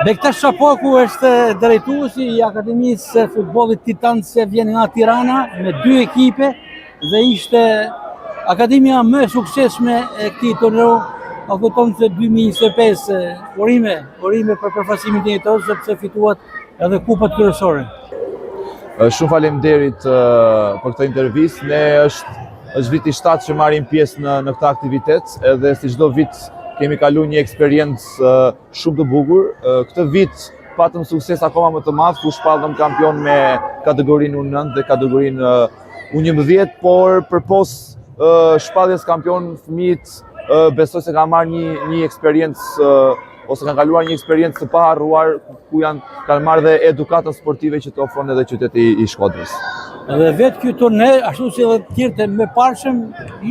Bektash Shapaku është drejtuesi i Akademisë së Futbollit Titan që vjen nga Tirana me 2 ekipe dhe ishte akademia më e suksesshme e këtij turneu. A kupton se 2025 urime për përfaqësimin e jetës sepse fituat edhe kupat kryesore. Shumë faleminderit për këtë intervistë. Ne është viti 7 që marrim pjesë në këtë aktivitet, edhe si çdo vit kemi kaluar një eksperiencë shumë të bukur. Këtë vit patëm sukses akoma më të madh, ku shpallëm kampion me kategorinë U9 dhe kategorinë U11, por përpos shpalljes kampion fëmijët besoj se kanë marrë një eksperiencë ose kanë kaluar një eksperiencë të paharruar, ku kanë marrë dhe edukatën sportive që të ofron edhe qyteti i Shkodrës. Dhe vetë ky turne, ashtu si edhe të tjerët e mëparshëm,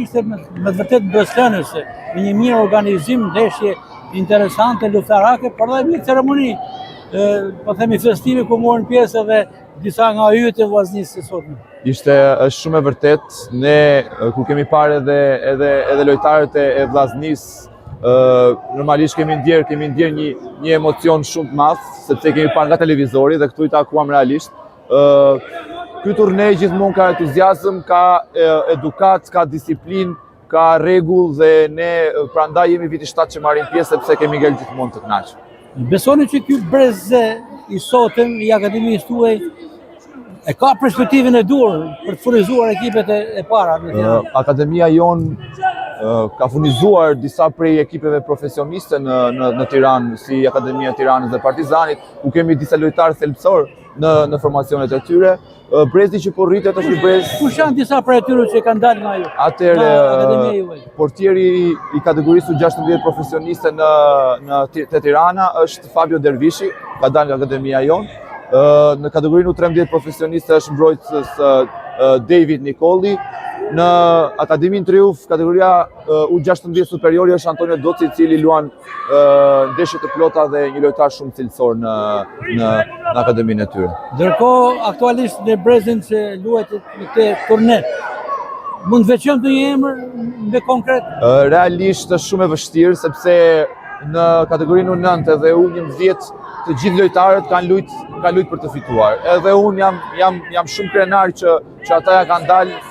ishte me të vërtetë mbështetëse, me një mirë organizim, ndeshje interesante, luftarake, por edhe një ceremoni, po themi festive ku morën pjesë edhe disa nga yjet e vllaznisë së sotme. Është shumë e vërtet. Ne kur kemi parë edhe lojtarët e vllaznisë, normalisht kemi ndjer një emocion shumë të madh, sepse kemi parë nga televizori dhe këtu i takuam realisht. Ky turne gjithmonë ka entuziazëm, ka edukat, ka disiplinë, ka rregull dhe ne prandaj jemi viti 7 që marrim pjesë sepse kemi ngel gjithmonë të kënaqur. Besoni që ky brez i sotëm i akademisë tuaj e ka perspektivën e duhur për të furnizuar ekipet e para në Tiranë? Akademia jon ka furnizuar disa prej ekipeve profesioniste në Tiranë, si Akademia e Tiranës dhe Partizanit, ku kemi disa lojtarë thelbësor në formacionet e tyre. Brezi që po rritet është një brez. Kush janë disa prej tyre që kanë dalë nga ju? Atëherë, portieri i kategorisë U16 profesioniste te Tirana është Fabio Dervishi, ka dalë nga akademia jonë. Në kategorinë U13 profesioniste është mbrojtës David Nikolli. Në Akademinë Triumf, kategoria U16 superiori është Antonio Doci, i cili luan ndeshje të plota dhe një lojtar shumë cilësor në akademinë e tyre. Ndërkohë, aktualisht në brezin që luajt në këtë turne, mund të veçojmë të një emër me konkret? Realisht është shumë e vështirë, sepse në kategorinë U9 dhe U11 të gjithë lojtarët kanë luajtur për të fituar. Edhe unë jam shumë krenar që ata ja kanë dalë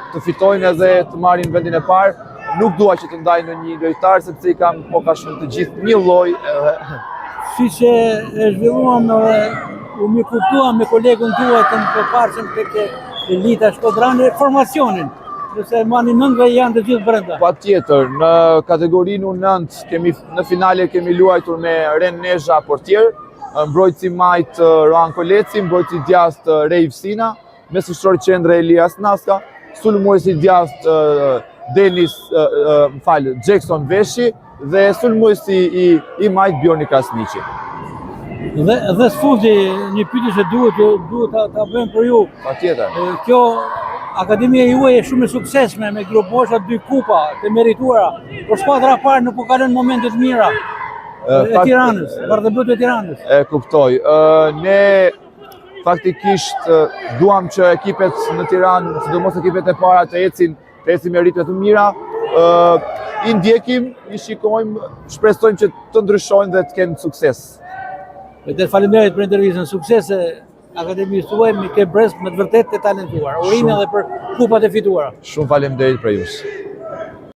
të fitojnë edhe të marrin vendin e parë. Nuk dua që të ndaj në një lojtar, sepse i kam ka shumë të gjithë një lloj. Siç e zhvilluam dhe u më kuptuam me kolegun tuaj të përparshëm tek Elita Shkodrane formacionin, sepse mani 9 dhe janë të gjithë brenda. Patjetër, në kategorinë U9 në finale kemi luajtur me Ren Nezha portier, mbrojtësi majt Roan Koleci, mbrojtësi djathtë Rejv Sina, mesfushtor qendre Elias Naska, sulmuesi djathtë Denis Jackson Veshi dhe sulmuesi i majt Bjorni Krasniqi. Dhe sfundi një pyetje që duhet ta bëjmë për ju. Patjetër. Kjo akademia juaj është shumë e suksesshme me gruposha 2 kupa të merituara, por skuadra e parë nuk po ka lënë momente të mira e Tiranës, Bardhëbut e Tiranës. E kuptoj. Ne faktikisht duam që ekipet në Tiranë, sidomos ekipet e para të ecin me ritme të mira. I ndjekim, i shikojmë, shpresojmë që të ndryshojnë dhe të kenë sukses. Faleminderit për intervistën, suksese akademisë tuaj me këtë brez me të vërtetë të talentuar. Urime edhe për kupat e fituara. Shumë faleminderit për ju.